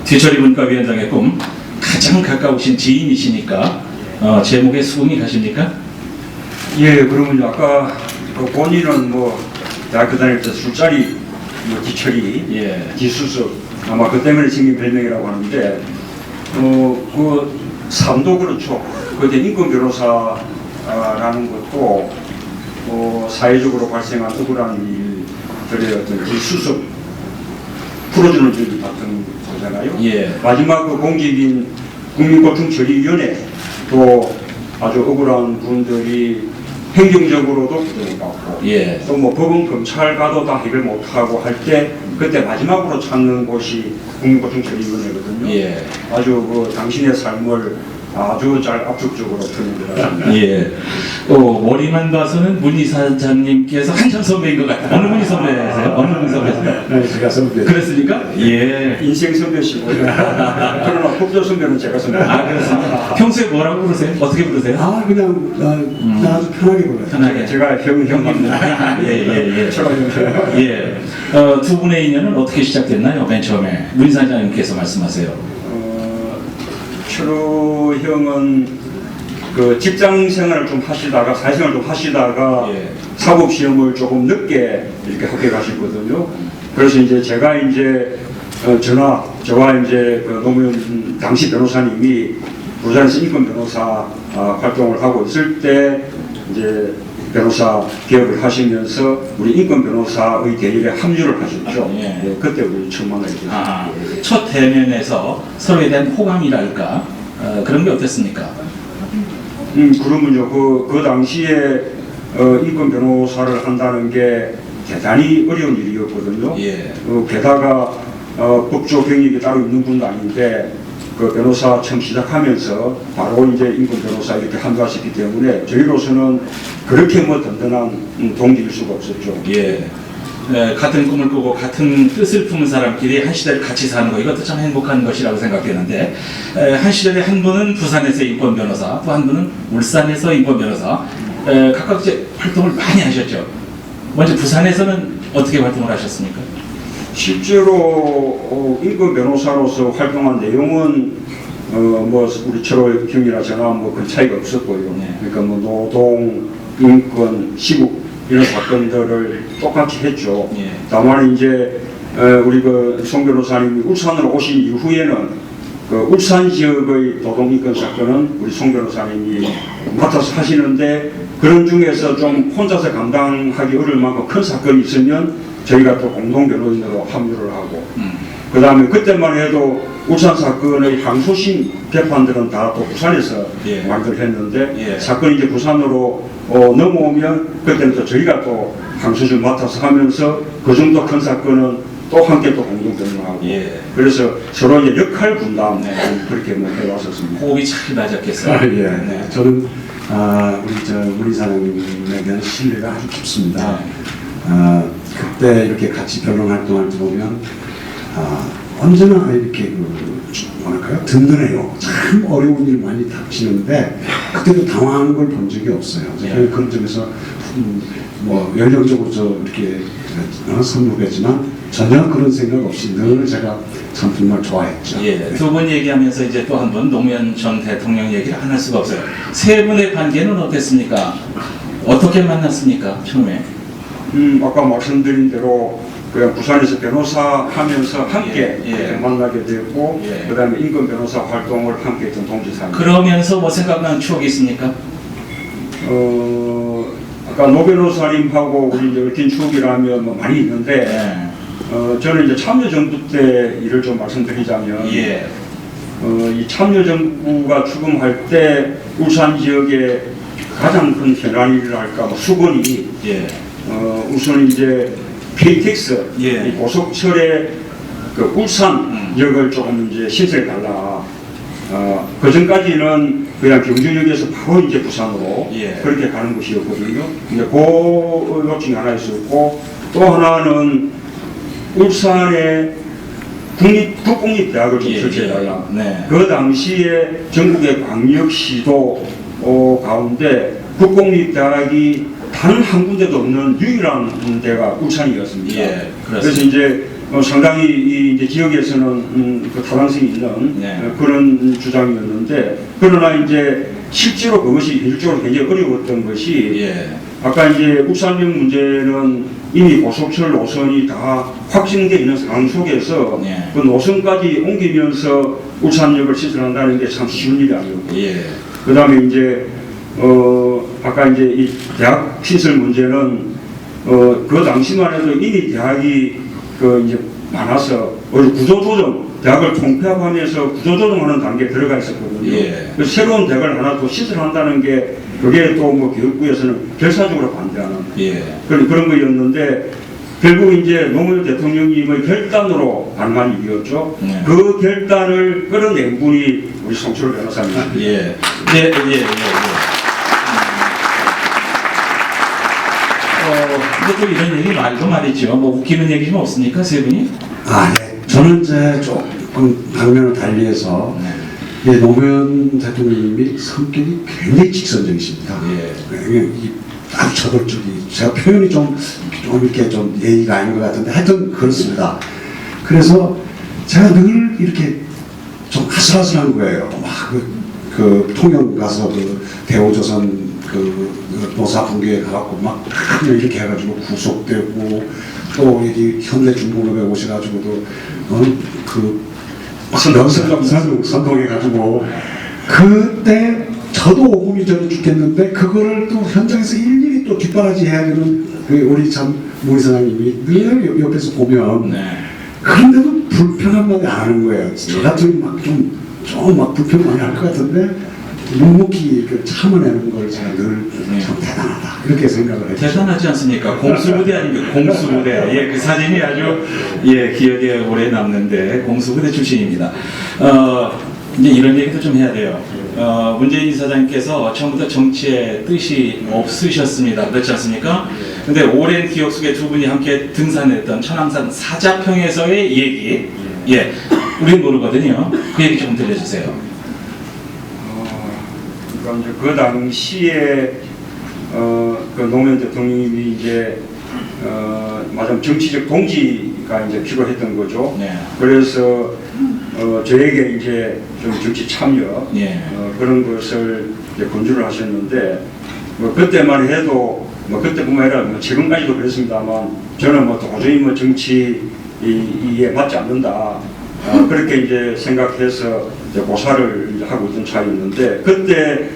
뒤처리 문과위원장의 꿈 가장 가까우신 지인이시니까 제목에 수긍이 가십니까? 예, 그러면 아까 그 본인은 뭐 대학교 다닐 때 술자리 뭐 뒤처리, 예. 뒤수습 아마 그 때문에 생긴 별명이라고 하는데 그 삶도 그렇죠. 그때 인권 변호사라는 것도 사회적으로 발생한 억울한 일들의 어떤 뒤수습 풀어주는 일을 봤던 거잖아요. 예. 마지막 그 공직인 국민고충처리위원회 또 아주 억울한 분들이 행정적으로도 구제를 받고 예. 또 뭐 법원 검찰 가도 다 해결 못하고 할 때 그때 마지막으로 찾는 곳이 국민고충처리위원회거든요. 예. 아주 그 당신의 삶을 아주 잘 압축적으로 표현해드렸습니다. 예. 머리만 봐서는 문 이사장님께서 한참 선배인 것 같아요. 어느 문 선배세요? 어느 문 선배세요? 네, 제가 선배. 그랬습니까? 예. 인생 선배시고요. 그러나 법조 선배는 제가 선배. 그렇습니다. 평소에 뭐라고 부르세요? 어떻게 부르세요? 아, 그냥 나 아주 편하게 불러요. 편하게. 제가 형입니다. 예. 제가 형. 예. 두 분의 인연은 어떻게 시작됐나요? 맨 처음에 문 이사장님께서 말씀하세요. 철우 형은 그 직장 생활을 좀 하시다가 사회생활 좀 하시다가 예. 사법 시험을 조금 늦게 이렇게 합격하시거든요. 그래서 이제 제가 이제 저와 이제 그 노무현 당시 변호사님이 부산에서 인권 변호사 활동을 하고 있을 때 이제 변호사 개업을 하시면서 우리 인권 변호사의 대열에 합류를 하셨죠. 예. 네, 그때 우리 처음 만나게 됐습니다. 첫 대면에서 서로에 대한 호감이랄까 그런 게 어땠습니까? 그러면요, 그 당시에 인권 변호사를 한다는 게 대단히 어려운 일이었거든요. 예. 게다가 법조 경력이 따로 있는 분도 아닌데 그 변호사 처음 시작하면서 바로 이제 인권 변호사 이렇게 합류하셨기 때문에 저희로서는 그렇게 뭐 든든한 동기일 수가 없었죠. 예. 같은 꿈을 꾸고 같은 뜻을 품은 사람끼리 한 시대를 같이 사는 거 이것도 참 행복한 것이라고 생각되는데 한 시대에 한 분은 부산에서 인권 변호사 또 한 분은 울산에서 인권 변호사 각각 이제 활동을 많이 하셨죠. 먼저 부산에서는 어떻게 활동을 하셨습니까? 실제로 인권 변호사로서 활동한 내용은 뭐 우리 철호 형이나 저나 뭐 그 차이가 없었고요. 네. 그러니까 뭐 노동, 인권, 시국 이런 사건들을 똑같이 했죠. 예. 다만 이제 우리 그 송 변호사님이 울산으로 오신 이후에는 그 울산 지역의 노동 인권 사건은 우리 송 변호사님이 맡아서 하시는데 그런 중에서 좀 혼자서 감당하기 어려울 만큼 큰 사건이 있으면 저희가 또 공동 변호인으로 합류를 하고 그 다음에 그때만 해도 울산 사건의 항소심 재판들은 다 또 부산에서 예. 많이들 했는데 예. 사건이 이제 부산으로 넘어오면 그때는 또 저희가 또 항소심 맡아서 하면서 그 정도 큰 사건은 또 함께 또 공동 변호하고 예. 그래서 서로 이제 역할 분담 네. 그렇게 뭐 해왔었습니다. 호흡이 잘 맞았겠어요. 아, 예. 네. 저는 우리 우리 사장님에 대한 신뢰가 아주 깊습니다. 네. 그때 이렇게 같이 변론 활동할 때 보면 언제나 이렇게 뭐랄까요 든든해요. 참 어려운 일 많이 닥치는데 그때도 당황하는 걸 본 적이 없어요. 예. 그런 점에서 뭐 열정적으로 이렇게 선물했지만 전혀 그런 생각 없이 늘 제가 참 정말 좋아했죠. 예, 두 분 얘기하면서 이제 또 한 분 노무현 전 대통령 얘기를 안 할 수가 없어요. 세 분의 관계는 어땠습니까? 어떻게 만났습니까? 처음에? 아까 말씀드린 대로 그냥 부산에서 변호사 하면서 함께 예. 만나게 됐고 예. 그다음에 인권 변호사 활동을 함께 했던 동지사님. 그러면서 뭐 생각나는 추억이 있습니까? 아까 노 변호사님하고 우리 이제 얽힌 추억이라면 뭐 많이 있는데 네. 저는 이제 참여정부 때 일을 좀 말씀드리자면 예. 이 참여정부가 출범할 때 울산 지역의 가장 큰 현안이랄까 뭐 수건이 예. 우선 이제 KTX 예. 이 고속철의 그 울산역을 조금 이제 신설해 달라. 그 전까지는 그냥 경주역에서 바로 이제 부산으로 예. 그렇게 가는 곳이었거든요. 근데 그 요청이 하나 있었고 또 하나는 울산에 국공립대학을 좀 예. 설치해 달라. 네. 그 당시에 전국의 광역시도 가운데 국공립대학이 단 한 군데도 없는 유일한 데가 울산이었습니다. 예, 그래서 이제 상당히 이제 지역에서는 그 타당성이 있는 네. 그런 주장이었는데, 그러나 이제 실제로 그것이 현실적으로 굉장히 어려웠던 것이 예. 아까 이제 울산역 문제는 이미 고속철 노선이 다 확정되어 있는 상황 속에서 네. 그 노선까지 옮기면서 울산역을 시설한다는 게 참 쉬운 일이 아니었고, 예. 그 다음에 이제 아까 이제 이 대학 시설 문제는 그 당시만 해도 이미 대학이 그 이제 많아서 구조조정, 대학을 통폐합하면서 구조조정하는 단계에 들어가 있었거든요. 예. 그 새로운 대학을 하나 더 시설한다는 게 그게 또 뭐 교육부에서는 결사적으로 반대하는 예. 그런 거였는데, 결국 이제 노무현 대통령님의 결단으로 반응한 일이었죠. 네. 그 결단을 끌어낸 분이 우리 송철 변호사입니다. 예. 예. 예. 예. 근데 또 이런 얘기 말도 말이죠. 뭐 웃기는 얘기 좀 없습니까, 세 분이? 아, 네. 저는 이제 조금 방면을 달리해서 네. 예, 노무현 대통령님이 성격이 굉장히 직선적이십니다. 예. 아주 저돌적이, 제가 표현이 좀 이렇게 좀 예의가 아닌 것 같은데 하여튼 그렇습니다. 그래서 제가 늘 이렇게 좀 아슬아슬한 거예요. 막 그 통영 가서 그 대우조선 그 노사 분계에 가갖고 막 이렇게 해가지고 구속되고, 또 여기 현대중공업에 오셔가지고도 선동해가지고, 그때 저도 오금이 전에 죽겠는데 그거를 또 현장에서 일일이 또 뒷바라지 해야 되는 그 우리 참 문 사장님이 늘 옆에서 보면, 네. 그런데도 불편한 말이 안 하는 거예요. 저 같은 막 불편 많이 할 것 같은데 묵묵히 이렇게 참아내는 걸 제가 늘 참 대단하다 이렇게 생각을 했죠. 대단하지 않습니까? 공수부대 아닙니까? 공수부대. 예, 그 사진이 아주 예 기억에 오래 남는데 공수부대 출신입니다. 이제 이런 얘기도 좀 해야 돼요. 문재인 이사장님께서 처음부터 정치에 뜻이 없으셨습니다. 그렇지 않습니까? 근데 오랜 기억 속에 두 분이 함께 등산했던 천왕산 사자평에서의 얘기, 예, 우린 모르거든요. 그 얘기 좀 들려주세요. 그러니까 이제 그 당시에 그 노무현 대통령님이 이제 마침 정치적 동지가 이제 필요했던 거죠. 네. 그래서 저에게 이제 좀 정치 참여 예. 그런 것을 이제 권유를 하셨는데, 뭐 그때만 해도 뭐 그때뿐만 아니라 뭐 지금까지도 그랬습니다만, 저는 뭐 도저히 뭐 정치에 맞지 않는다, 그렇게 이제 생각해서 이제 고사를 이제 하고 있던 차이였는데, 그때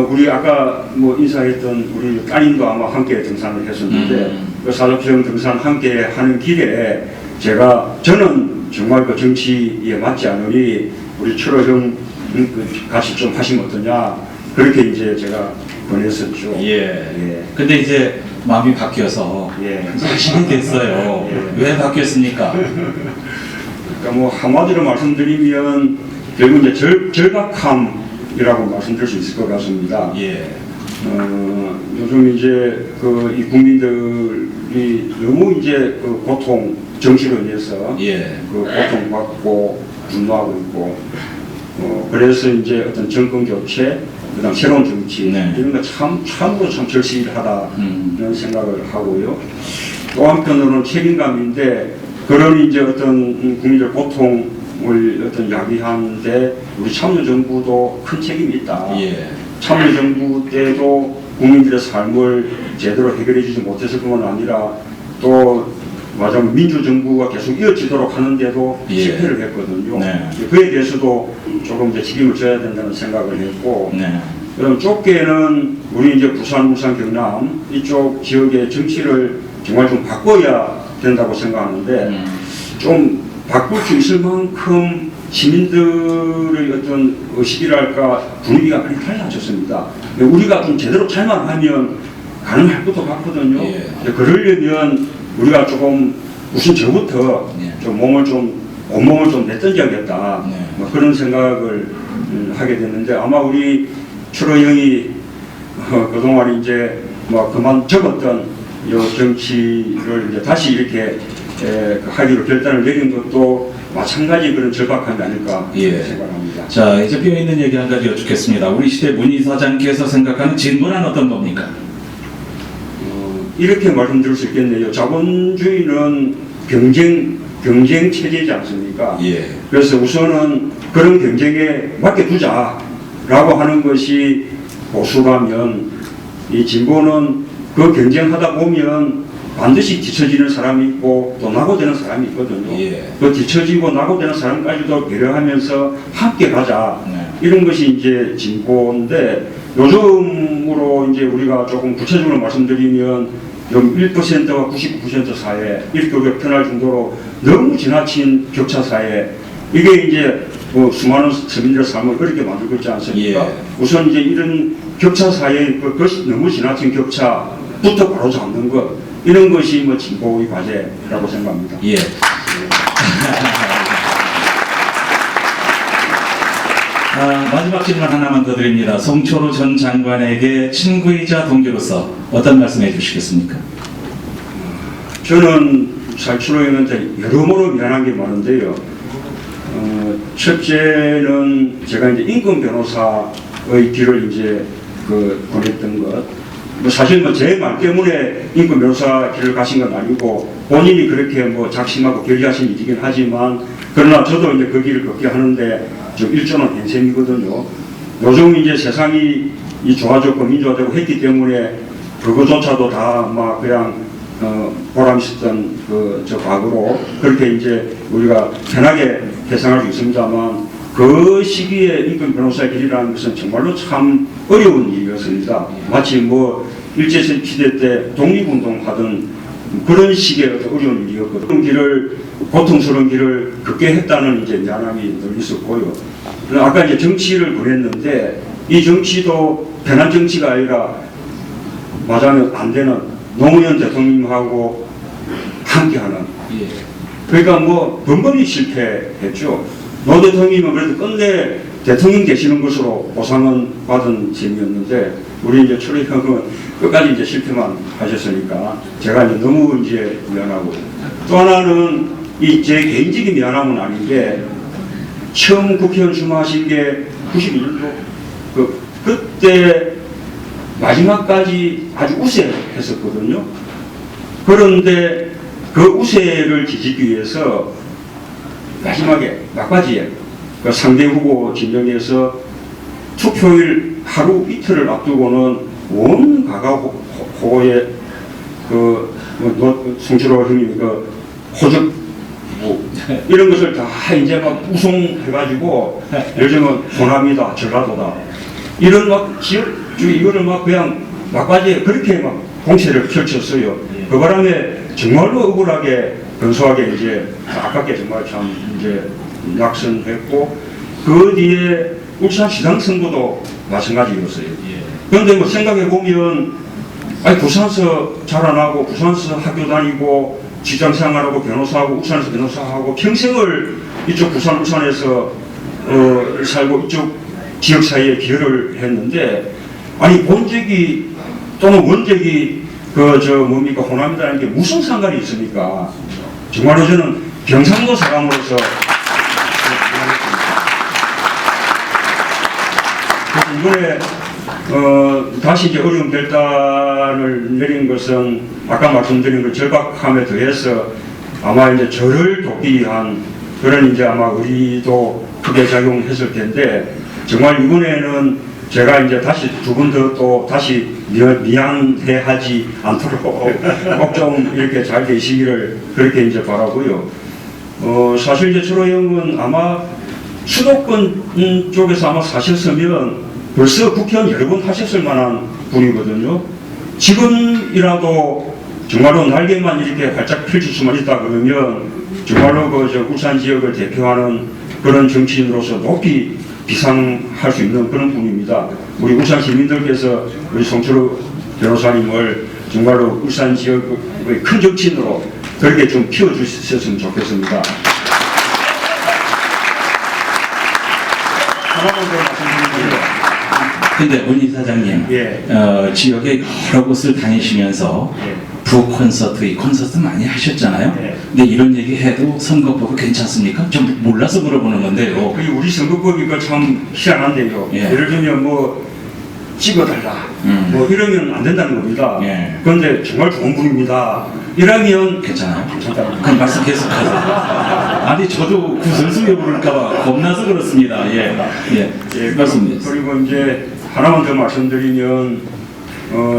우리 아까 뭐 인사했던 우리 따님도 아마 함께 등산을 했었는데, 그 사자평 등산 함께 하는 길에 저는 정말 그 정치에 맞지 않으니 우리 철호 형 같이 좀 하시면 어떠냐, 그렇게 이제 제가 권했었죠. 예. 예. 근데 이제 마음이 바뀌어서 예. 하시게 됐어요. 예. 왜 바뀌었습니까? 그러니까 뭐 한마디로 말씀드리면 결국 이제 절박함이라고 말씀드릴 수 있을 것 같습니다. 예. 요즘 이제 이 국민들이 너무 이제 그 고통, 정치로 인해서 예. 그 고통받고 분노하고 있고, 그래서 이제 어떤 정권 교체, 그다음 새로운 정치, 네. 이런 거 참으로 참 절실하다는 생각을 하고요. 또 한편으로는 책임감인데, 그런 이제 어떤 국민들 고통을 어떤 야기하는데 우리 참여정부도 큰 책임이 있다. 예. 참여정부 때도 국민들의 삶을 제대로 해결해주지 못했을 뿐만 아니라, 또 맞아요, 민주정부가 계속 이어지도록 하는데도 예. 실패를 했거든요. 네. 그에 대해서도 조금 이제 책임을 져야 된다는 생각을 했고, 네. 그럼 좁게는 우리 이제 부산, 울산, 경남 이쪽 지역의 정치를 정말 좀 바꿔야 된다고 생각하는데, 좀 바꿀 수 있을 만큼 시민들의 어떤 의식이랄까 분위기가 많이 달라졌습니다. 우리가 좀 제대로 잘만 하면 가능할 것도 같거든요. 예. 그러려면 우리가 조금 우선 저부터 예. 좀 온몸을 좀 내던져야겠다. 네. 뭐 그런 생각을 하게 됐는데, 아마 우리 철호 형이 그동안 이제 뭐 그만 접었던 요 정치를 이제 다시 이렇게 하기로 결단을 내린 것도 마찬가지 그런 절박함이 아닐까 예. 생각합니다. 자, 이제 뼈 있는 얘기 한 가지 여쭙겠습니다. 우리 시대 문 이사장께서 생각하는 진보란 어떤 겁니까? 이렇게 말씀드릴 수 있겠네요. 자본주의는 경쟁 경쟁 체제이지 않습니까? 예. 그래서 우선은 그런 경쟁에 맡겨두자라고 하는 것이 보수라면, 이 진보는 그 경쟁하다 보면 반드시 뒤처지는 사람이 있고 또 낙오되는 사람이 있거든요. 예. 그 뒤처지고 낙오되는 사람까지도 배려하면서 함께 가자. 네. 이런 것이 이제 진보인데, 요즘으로 이제 우리가 조금 구체적으로 말씀드리면 좀 1%와 99% 사회, 이렇게 우리가 편할 정도로 너무 지나친 격차 사회, 이게 이제 뭐 수많은 서민들의 삶을 어렵게 만들고 있지 않습니까? 예. 우선 이제 이런 격차 사회의 그것이 너무 지나친 격차부터 바로 잡는 것, 이런 것이 뭐 진보의 과제라고 생각합니다. 예. 마지막 질문 하나만 더 드립니다. 송철호 전 장관에게 친구이자 동기로서 어떤 말씀해 주시겠습니까? 저는 살철호 의원한테 여러모로 미안한 게 많은데요. 첫째는 제가 이제 인권 변호사의 길을 이제 보냈던 것. 뭐 사실 뭐 제 말 때문에 인권 변호사 길을 가신 건 아니고 본인이 그렇게 뭐 작심하고 결의하신 일이긴 하지만, 그러나 저도 이제 그 길을 걷게 하는데 좀 일조는 된 셈이거든요. 요즘 이제 세상이 이 좋아졌고 민주화되고 했기 때문에 그거조차도 다 막 그냥 보람 있었던 저 과거로 그렇게 이제 우리가 편하게 해석할 수 있습니다만, 그 시기에 인권 변호사의 길이라는 것은 정말로 참 어려운 일이었습니다. 마치 뭐 일제시대 때 독립운동하던 그런 식의 어떤 어려운 일이었거든요. 그런 길을, 고통스러운 길을 걷게 했다는 이제 미안함이 늘 있었고요. 아까 이제 정치를 보냈는데, 이 정치도 편한 정치가 아니라 맞아면 안 되는 노무현 대통령하고 함께하는. 예. 그러니까 뭐 번번이 실패했죠. 노 대통령은 그래도 끝내 대통령 되시는 것으로 보상은 받은 셈이었는데, 우리 이제 철호 형은 끝까지 이제 실패만 하셨으니까 제가 이제 너무 이제 미안하고, 또 하나는 이 제 개인적인 미안함은 아닌 게, 처음 국회의원 출마하신 게 92년도 그때 마지막까지 아주 우세했었거든요. 그런데 그 우세를 뒤집기 위해서 마지막에 막바지에 그 상대 후보 진영에서 투표일 하루 이틀을 앞두고는 온 가가호의 송철호 형님 호적 이런 것을 다 이제 막 우송해가지고 요즘은 호남이다 전라도다 이런 막 지역주의 이거를 막 그냥 막바지에 그렇게 막 공세를 펼쳤어요. 그 바람에 정말로 억울하게 근소하게 이제 아깝게 정말 참 이제 낙선했고, 그 뒤에 울산시장 선거도 마찬가지였어요. 그런데 뭐 생각해 보면, 아니 부산서 자라나고 부산서 학교 다니고 직장 생활하고 변호사하고 울산에서 변호사하고 평생을 이쪽 부산 울산에서 살고 이쪽 지역 사회에 기여를 했는데, 아니 본籍이 또는 원籍이 뭡니까 호남이라는 게 무슨 상관이 있습니까? 정말로 저는 경상도 사람으로서 이번에 다시 이제 어려운 결단을 내린 것은 아까 말씀드린 그 절박함에 더해서 아마 이제 저를 돕기 위한 그런 이제 아마 의리도 크게 작용했을 텐데, 정말 이번에는 제가 이제 다시 두 번 더 또 다시 미안해하지 않도록 꼭 좀 이렇게 잘 되시기를 그렇게 이제 바라고요. 사실 이제 철호 형은 아마 수도권 쪽에서 아마 사셨으면 벌써 국회의원 여러 번 하셨을 만한 분이거든요. 지금이라도 정말로 날개만 이렇게 활짝 펼칠 수만 있다 그러면 정말로 저 울산 지역을 대표하는 그런 정치인으로서 높이 비상할 수 있는 그런 분입니다. 우리 울산 시민들께서 우리 송철호 변호사님을 정말로 울산 지역의 큰 정치인으로 그렇게 좀 키워주셨으면 좋겠습니다. 하나만 더 말씀드리면, 근데 문 이사장님, 예. 지역에 여러 곳을 다니시면서 예. 부 콘서트, 이 콘서트 많이 하셨잖아요. 예. 근데 이런 얘기 해도 선거법이 괜찮습니까? 좀 몰라서 물어보는 건데요. 우리 선거법이 참 희한한데요. 예. 예를 들면 뭐 찍어달라 뭐 이러면 안 된다는 겁니다. 예. 그런데 정말 좋은 분입니다. 이러면 괜찮아요? 괜찮다. 그럼 말씀 계속하세요. 아니 저도 구설수에 오를까봐 겁나서 그렇습니다. 예, 말씀. 그리고 이제 하나만 더 말씀드리면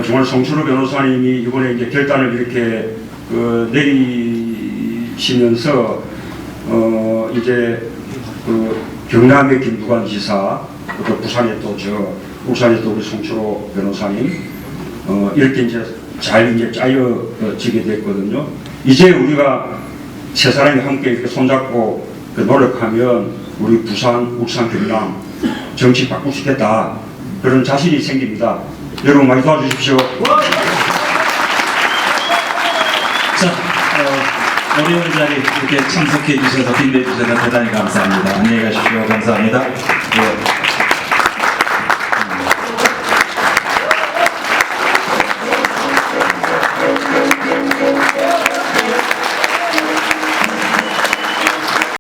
정말 송철호 변호사님이 이번에 이제 결단을 이렇게 내리시면서 이제 경남의 김두관 지사, 또 부산에 또 울산에 또 우리 송철호 변호사님 이렇게 이제 잘 이제 짜여지게 됐거든요. 이제 우리가 세 사람이 함께 이렇게 손잡고 노력하면 우리 부산, 울산, 경남 정치 바꿀 수 있겠다 그런 자신이 생깁니다. 여러분 많이 도와주십시오. 자, 어려운 자리 이렇게 참석해 주셔서 빛내 주셔서 대단히 감사합니다. 안녕히 가십시오. 감사합니다. 예.